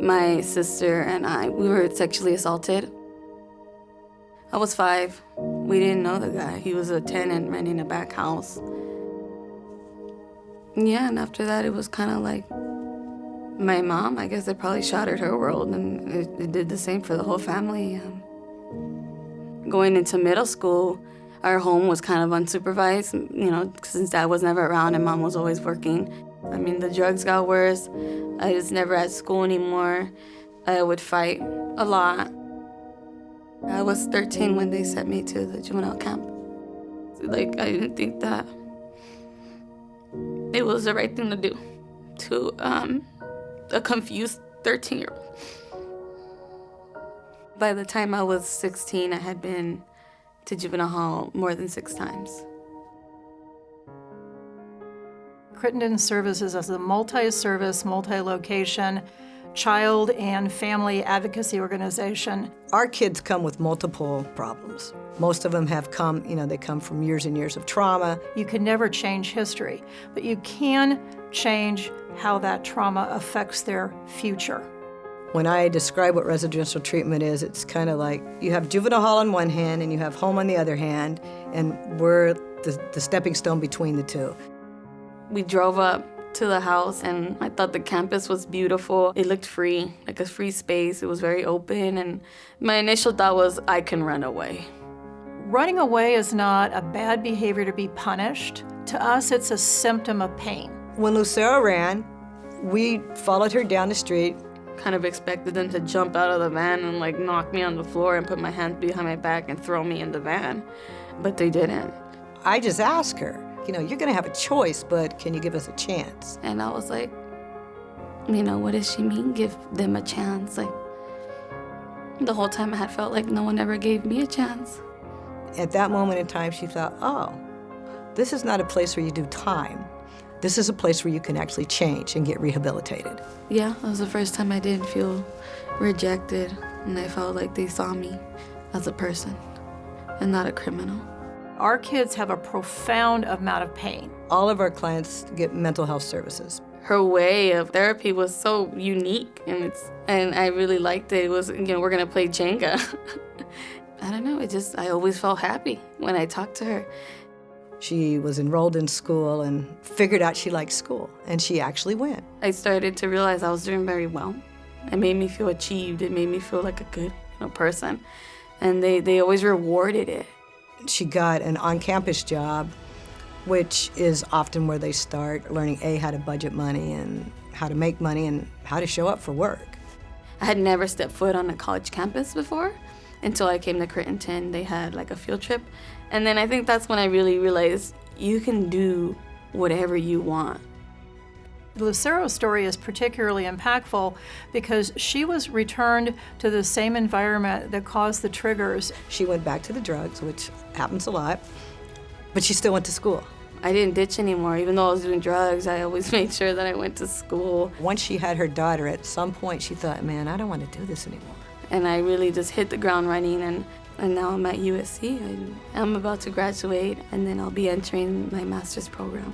My sister and I, we were sexually assaulted. I was 5. We didn't know the guy. He was a tenant renting a back house. Yeah, and after that, it was kind of like my mom, I guess it probably shattered her world, and it did the same for the whole family. Going into middle school, our home was kind of unsupervised, since dad was never around and mom was always working. I mean, the drugs got worse. I was never at school anymore. I would fight a lot. I was 13 when they sent me to the juvenile camp. I didn't think that it was the right thing to do to a confused 13-year-old. By the time I was 16, I had been to juvenile hall more than 6 times. Crittenton Services is a multi-service, multi-location child and family advocacy organization. Our kids come with multiple problems. Most of them have come, they come from years and years of trauma. You can never change history, but you can change how that trauma affects their future. When I describe what residential treatment is, it's kind of like you have juvenile hall on one hand and you have home on the other hand, and we're the stepping stone between the two. We drove up to the house, and I thought the campus was beautiful. It looked free, like a free space. It was very open, and my initial thought was, I can run away. Running away is not a bad behavior to be punished. To us, it's a symptom of pain. When Lucero ran, we followed her down the street. Kind of expected them to jump out of the van and knock me on the floor and put my hands behind my back and throw me in the van, but they didn't. I just asked her, you're gonna have a choice, but can you give us a chance? And I was like, what does she mean, give them a chance? The whole time I had felt like no one ever gave me a chance. At that moment in time, she thought, oh, this is not a place where you do time. This is a place where you can actually change and get rehabilitated. Yeah, that was the first time I didn't feel rejected, and I felt like they saw me as a person and not a criminal. Our kids have a profound amount of pain. All of our clients get mental health services. Her way of therapy was so unique, and I really liked it. It was, we're gonna play Jenga. I don't know, I always felt happy when I talked to her. She was enrolled in school and figured out she liked school, and she actually went. I started to realize I was doing very well. It made me feel achieved. It made me feel like a good person, and they always rewarded it. She got an on-campus job, which is often where they start learning, how to budget money and how to make money and how to show up for work. I had never stepped foot on a college campus before until I came to Crittenton. They had a field trip. And then I think that's when I really realized you can do whatever you want. Lucero's story is particularly impactful because she was returned to the same environment that caused the triggers. She went back to the drugs, which happens a lot, but she still went to school. I didn't ditch anymore. Even though I was doing drugs, I always made sure that I went to school. Once she had her daughter, at some point she thought, man, I don't want to do this anymore. And I really just hit the ground running, and now I'm at USC. I'm about to graduate, and then I'll be entering my master's program.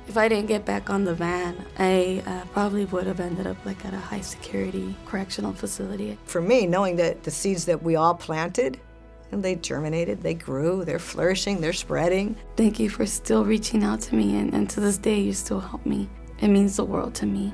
If I didn't get back on the van, I probably would have ended up at a high-security correctional facility. For me, knowing that the seeds that we all planted, and they germinated, they grew, they're flourishing, they're spreading. Thank you for still reaching out to me, and to this day, you still help me. It means the world to me.